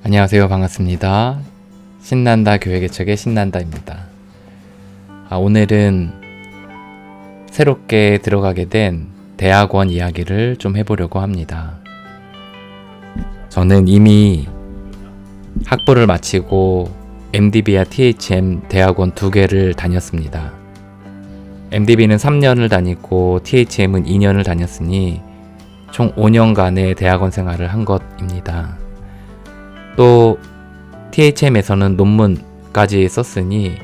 안녕하세요. 반갑습니다. 신난다 교회개척의 신난다입니다. 오늘은 새롭게 들어가게 된 대학원 이야기를 좀 해보려고 합니다. 저는 이미 학부를 마치고 MDB와 THM 대학원 2개를 다녔습니다. MDB는 3년을 다니고 THM은 2년을 다녔으니 총 5년간의 대학원 생활을 한 것입니다. 또 THM에서는 논문까지 썼으니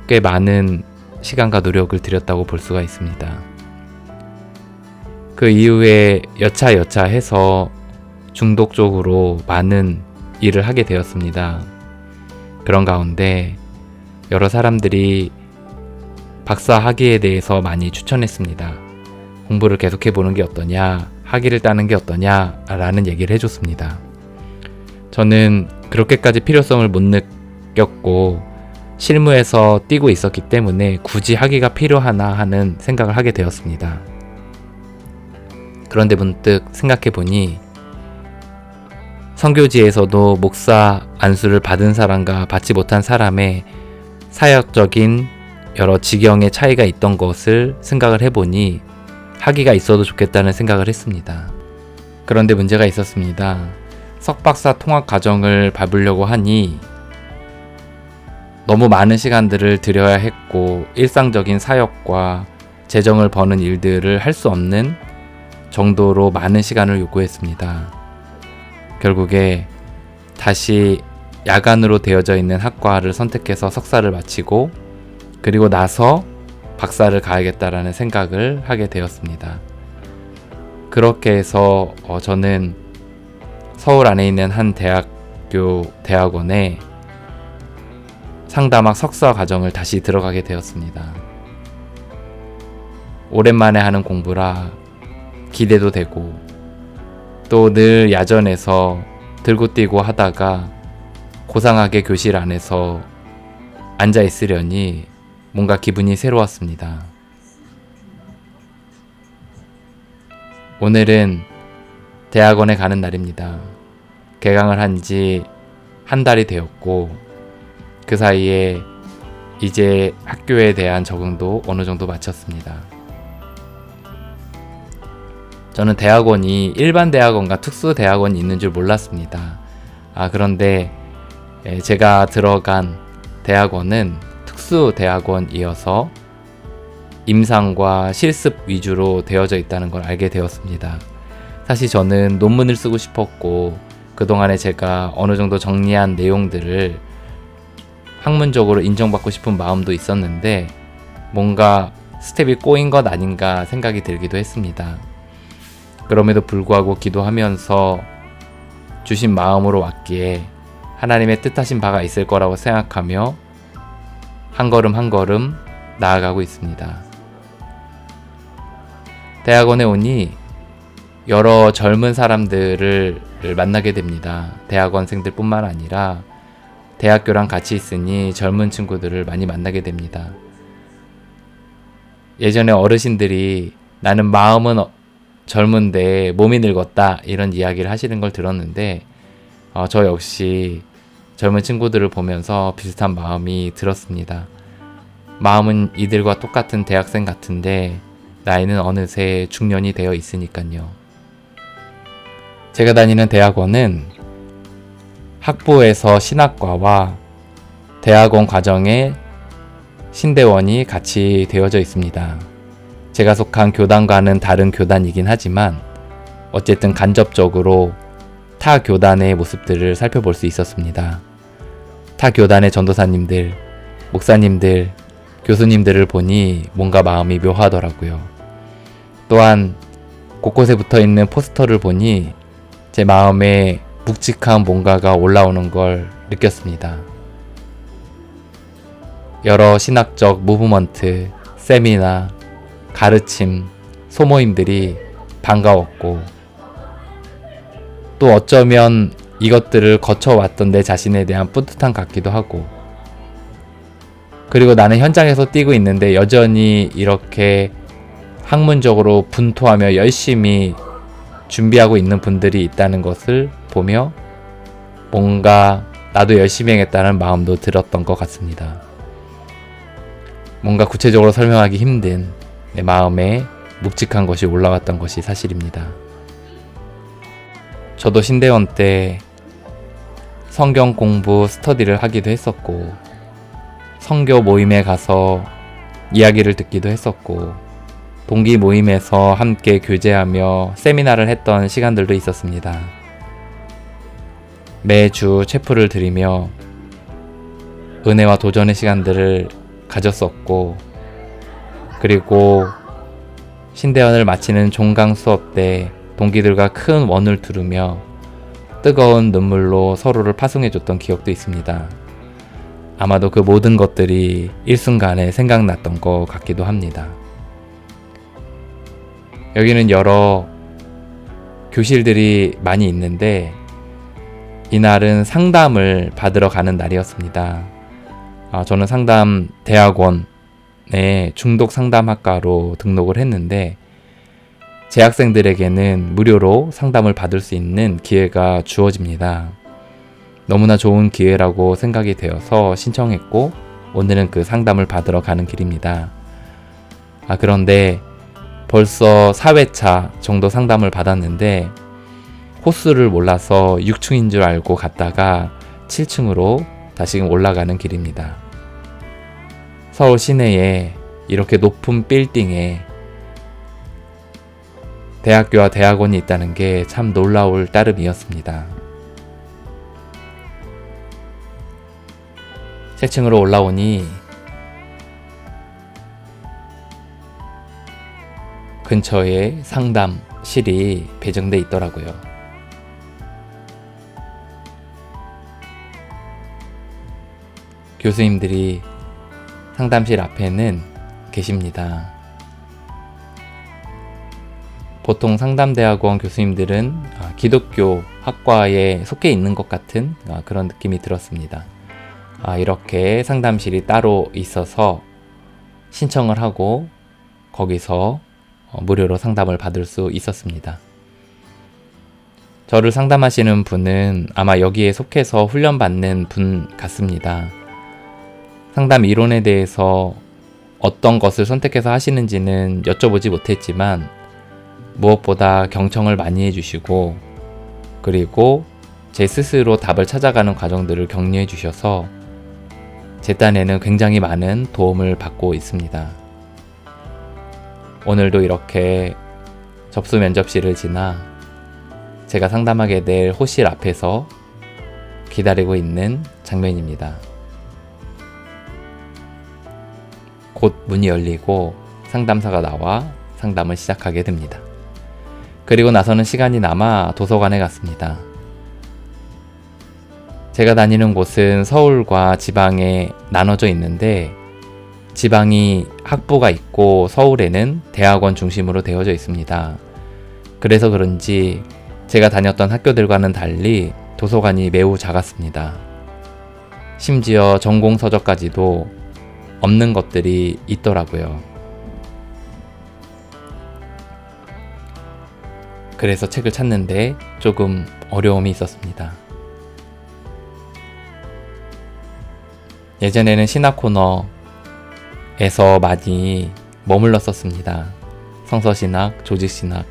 꽤 많은 시간과 노력을 들였다고 볼 수가 있습니다. 그 이후에 여차 해서 중독적으로 많은 일을 하게 되었습니다. 그런 가운데 여러 사람들이 박사 학위에 대해서 많이 추천했습니다. 공부를 계속해보는 게 어떠냐, 학위를 따는 게 어떠냐 라는 얘기를 해줬습니다. 저는 그렇게까지 필요성을 못 느꼈고 실무에서 뛰고 있었기 때문에 굳이 학위가 필요하나 하는 생각을 하게 되었습니다. 그런데 문득 생각해보니 선교지에서도 목사 안수를 받은 사람과 받지 못한 사람의 사역적인 여러 지경의 차이가 있던 것을 생각을 해보니 학위가 있어도 좋겠다는 생각을 했습니다. 그런데 문제가 있었습니다. 석박사 통합 과정을 밟으려고 하니 너무 많은 시간들을 들여야 했고 일상적인 사역과 재정을 버는 일들을 할 수 없는 정도로 많은 시간을 요구했습니다. 결국에 다시 야간으로 되어져 있는 학과를 선택해서 석사를 마치고 그리고 나서 박사를 가야겠다라는 생각을 하게 되었습니다. 그렇게 해서 저는 서울 안에 있는 한 대학원에 상담학 석사 과정을 다시 들어가게 되었습니다. 오랜만에 하는 공부라 기대도 되고 또 늘 야전에서 들고 뛰고 하다가 고상하게 교실 안에서 앉아 있으려니 뭔가 기분이 새로웠습니다. 오늘은 대학원에 가는 날입니다. 개강을 한 지 한 달이 되었고 그 사이에 이제 학교에 대한 적응도 어느 정도 마쳤습니다. 저는 대학원이 일반 대학원과 특수 대학원이 있는 줄 몰랐습니다. 그런데 제가 들어간 대학원은 특수 대학원이어서 임상과 실습 위주로 되어져 있다는 걸 알게 되었습니다. 사실 저는 논문을 쓰고 싶었고 그동안에 제가 어느 정도 정리한 내용들을 학문적으로 인정받고 싶은 마음도 있었는데 뭔가 스텝이 꼬인 것 아닌가 생각이 들기도 했습니다. 그럼에도 불구하고 기도하면서 주신 마음으로 왔기에 하나님의 뜻하신 바가 있을 거라고 생각하며 한 걸음 한 걸음 나아가고 있습니다. 대학원에 오니 여러 젊은 사람들을 만나게 됩니다. 대학원생들 뿐만 아니라 대학교랑 같이 있으니 젊은 친구들을 많이 만나게 됩니다. 예전에 어르신들이 나는 마음은 젊은데 몸이 늙었다 이런 이야기를 하시는 걸 들었는데 저 역시 젊은 친구들을 보면서 비슷한 마음이 들었습니다. 마음은 이들과 똑같은 대학생 같은데 나이는 어느새 중년이 되어 있으니까요. 제가 다니는 대학원은 학부에서 신학과와 대학원 과정에 신대원이 같이 되어져 있습니다. 제가 속한 교단과는 다른 교단이긴 하지만 어쨌든 간접적으로 타 교단의 모습들을 살펴볼 수 있었습니다. 타 교단의 전도사님들, 목사님들, 교수님들을 보니 뭔가 마음이 묘하더라고요. 또한 곳곳에 붙어있는 포스터를 보니 제 마음에 묵직한 뭔가가 올라오는 걸 느꼈습니다. 여러 신학적 무브먼트, 세미나, 가르침, 소모임들이 반가웠고 또 어쩌면 이것들을 거쳐왔던 내 자신에 대한 뿌듯함 같기도 하고 그리고 나는 현장에서 뛰고 있는데 여전히 이렇게 학문적으로 분투하며 열심히 준비하고 있는 분들이 있다는 것을 보며 뭔가 나도 열심히 해야겠다는 마음도 들었던 것 같습니다. 뭔가 구체적으로 설명하기 힘든 내 마음에 묵직한 것이 올라왔던 것이 사실입니다. 저도 신대원 때 성경 공부 스터디를 하기도 했었고, 선교 모임에 가서 이야기를 듣기도 했었고, 동기 모임에서 함께 교제하며 세미나를 했던 시간들도 있었습니다. 매주 체프를 드리며 은혜와 도전의 시간들을 가졌었고, 그리고 신대원을 마치는 종강 수업 때 동기들과 큰 원을 두르며 뜨거운 눈물로 서로를 파송해줬던 기억도 있습니다. 아마도 그 모든 것들이 일순간에 생각났던 것 같기도 합니다. 여기는 여러 교실들이 많이 있는데 이날은 상담을 받으러 가는 날이었습니다. 저는 상담 대학원에 중독 상담학과로 등록을 했는데 재학생들에게는 무료로 상담을 받을 수 있는 기회가 주어집니다. 너무나 좋은 기회라고 생각이 되어서 신청했고 오늘은 그 상담을 받으러 가는 길입니다. 그런데 벌써 4회차 정도 상담을 받았는데 호수를 몰라서 6층인 줄 알고 갔다가 7층으로 다시금 올라가는 길입니다. 서울 시내에 이렇게 높은 빌딩에 대학교와 대학원이 있다는 게 참 놀라울 따름이었습니다. 세층으로 올라오니 근처에 상담실이 배정돼 있더라고요. 교수님들이 상담실 앞에는 계십니다. 보통 상담대학원 교수님들은 기독교 학과에 속해 있는 것 같은 그런 느낌이 들었습니다. 이렇게 상담실이 따로 있어서 신청을 하고 거기서 무료로 상담을 받을 수 있었습니다. 저를 상담하시는 분은 아마 여기에 속해서 훈련받는 분 같습니다. 상담 이론에 대해서 어떤 것을 선택해서 하시는지는 여쭤보지 못했지만 무엇보다 경청을 많이 해주시고 그리고 제 스스로 답을 찾아가는 과정들을 격려해 주셔서 제 딴에는 굉장히 많은 도움을 받고 있습니다. 오늘도 이렇게 접수 면접실을 지나 제가 상담하게 될 호실 앞에서 기다리고 있는 장면입니다. 곧 문이 열리고 상담사가 나와 상담을 시작하게 됩니다. 그리고 나서는 시간이 남아 도서관에 갔습니다. 제가 다니는 곳은 서울과 지방에 나눠져 있는데 지방이 학부가 있고 서울에는 대학원 중심으로 되어져 있습니다. 그래서 그런지 제가 다녔던 학교들과는 달리 도서관이 매우 작았습니다. 심지어 전공 서적까지도 없는 것들이 있더라고요. 그래서 책을 찾는데 조금 어려움이 있었습니다. 예전에는 신학 코너에서 많이 머물렀었습니다. 성서신학, 조직신학과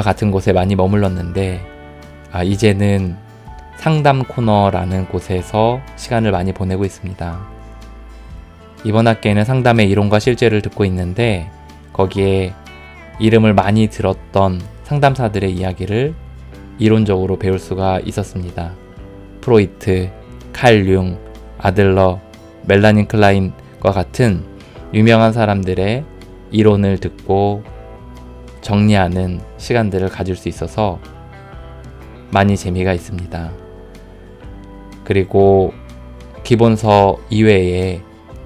같은 곳에 많이 머물렀는데 이제는 상담 코너라는 곳에서 시간을 많이 보내고 있습니다. 이번 학기에는 상담의 이론과 실제를 듣고 있는데 거기에 이름을 많이 들었던 상담사들의 이야기를 이론적으로 배울 수가 있었습니다. 프로이트, 칼 융, 아들러, 멜라닌 클라인과 같은 유명한 사람들의 이론을 듣고 정리하는 시간들을 가질 수 있어서 많이 재미가 있습니다. 그리고 기본서 이외에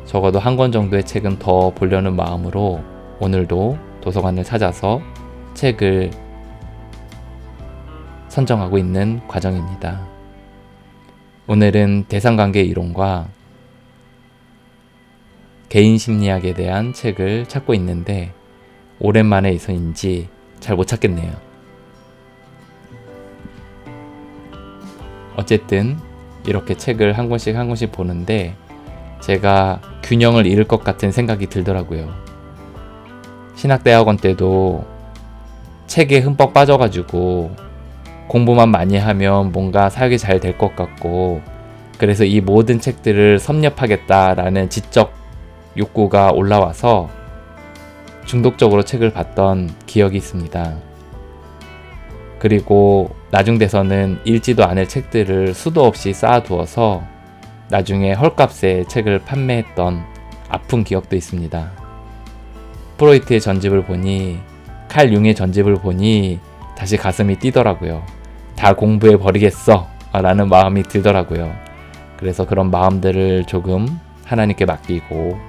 적어도 한 권 정도의 책은 더 보려는 마음으로 오늘도 도서관을 찾아서 책을 선정하고 있는 과정입니다. 오늘은 대상관계 이론과 개인 심리학에 대한 책을 찾고 있는데 오랜만에서인지 잘 못 찾겠네요. 어쨌든 이렇게 책을 한 권씩 한 권씩 보는데 제가 균형을 잃을 것 같은 생각이 들더라고요. 신학대학원 때도 책에 흠뻑 빠져가지고 공부만 많이 하면 뭔가 사역이 잘 될 것 같고, 그래서 이 모든 책들을 섭렵하겠다라는 지적 욕구가 올라와서 중독적으로 책을 봤던 기억이 있습니다. 그리고 나중 돼서는 읽지도 않을 책들을 수도 없이 쌓아두어서 나중에 헐값에 책을 판매했던 아픈 기억도 있습니다. 프로이트의 전집을 보니, 칼 융의 전집을 보니 다시 가슴이 뛰더라고요. 다 공부해 버리겠어 라는 마음이 들더라고요. 그래서 그런 마음들을 조금 하나님께 맡기고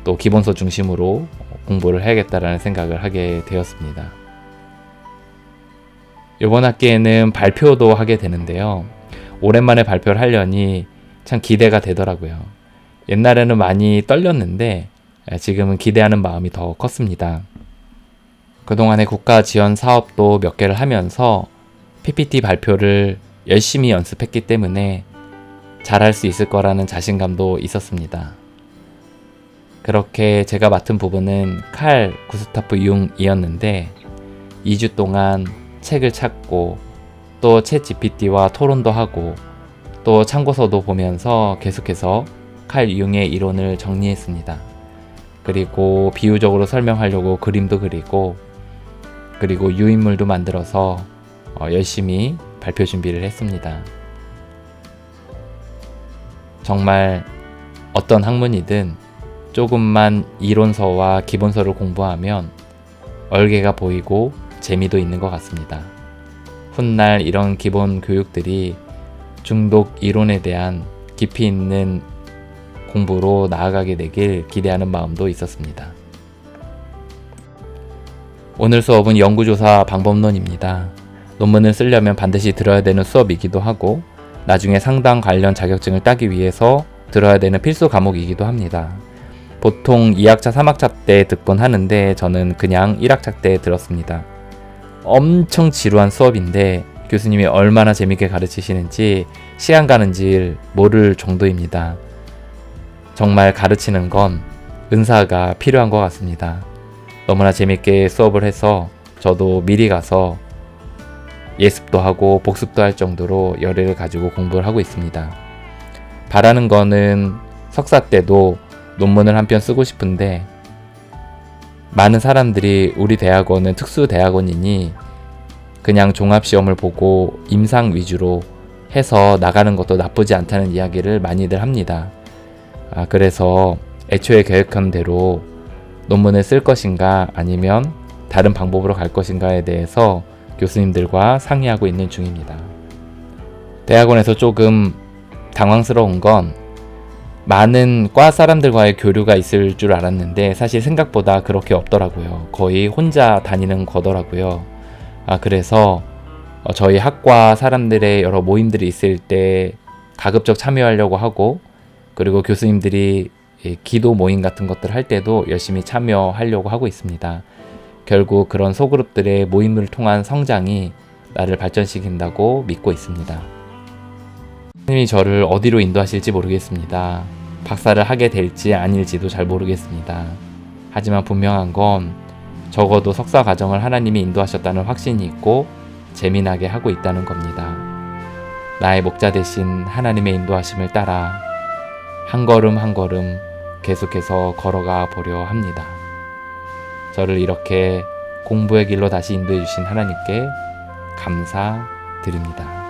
또 기본서 중심으로 공부를 해야겠다라는 생각을 하게 되었습니다. 이번 학기에는 발표도 하게 되는데요. 오랜만에 발표를 하려니 참 기대가 되더라고요. 옛날에는 많이 떨렸는데 지금은 기대하는 마음이 더 컸습니다. 그동안의 국가 지원 사업도 몇 개를 하면서 PPT 발표를 열심히 연습했기 때문에 잘할 수 있을 거라는 자신감도 있었습니다. 그렇게 제가 맡은 부분은 칼 구스타프 융이었는데 2주 동안 책을 찾고 또 챗 GPT와 토론도 하고 또 참고서도 보면서 계속해서 칼 융의 이론을 정리했습니다. 그리고 비유적으로 설명하려고 그림도 그리고 유인물도 만들어서 열심히 발표 준비를 했습니다. 정말 어떤 학문이든 조금만 이론서와 기본서를 공부하면 얼개가 보이고 재미도 있는 것 같습니다. 훗날 이런 기본 교육들이 중독 이론에 대한 깊이 있는 공부로 나아가게 되길 기대하는 마음도 있었습니다. 오늘 수업은 연구조사 방법론입니다. 논문을 쓰려면 반드시 들어야 되는 수업이기도 하고 나중에 상담 관련 자격증을 따기 위해서 들어야 되는 필수 과목이기도 합니다. 보통 2학차, 3학차 때 듣곤 하는데 저는 그냥 1학차 때 들었습니다. 엄청 지루한 수업인데 교수님이 얼마나 재밌게 가르치시는지 시간 가는 줄 모를 정도입니다. 정말 가르치는 건 은사가 필요한 것 같습니다. 너무나 재밌게 수업을 해서 저도 미리 가서 예습도 하고 복습도 할 정도로 열의를 가지고 공부를 하고 있습니다. 바라는 거는 석사 때도 논문을 한 편 쓰고 싶은데 많은 사람들이 우리 대학원은 특수대학원이니 그냥 종합시험을 보고 임상 위주로 해서 나가는 것도 나쁘지 않다는 이야기를 많이들 합니다. 그래서 애초에 계획한 대로 논문을 쓸 것인가 아니면 다른 방법으로 갈 것인가에 대해서 교수님들과 상의하고 있는 중입니다. 대학원에서 조금 당황스러운 건 많은 과 사람들과의 교류가 있을 줄 알았는데 사실 생각보다 그렇게 없더라고요. 거의 혼자 다니는 거더라고요. 그래서 저희 학과 사람들의 여러 모임들이 있을 때 가급적 참여하려고 하고, 그리고 교수님들이 기도 모임 같은 것들 할 때도 열심히 참여하려고 하고 있습니다. 결국 그런 소그룹들의 모임을 통한 성장이 나를 발전시킨다고 믿고 있습니다. 선생님이 저를 어디로 인도하실지 모르겠습니다. 박사를 하게 될지 아닐지도 잘 모르겠습니다. 하지만 분명한 건 적어도 석사 과정을 하나님이 인도하셨다는 확신이 있고 재미나게 하고 있다는 겁니다. 나의 목자 되신 하나님의 인도하심을 따라 한 걸음 한 걸음 계속해서 걸어가 보려 합니다. 저를 이렇게 공부의 길로 다시 인도해 주신 하나님께 감사드립니다.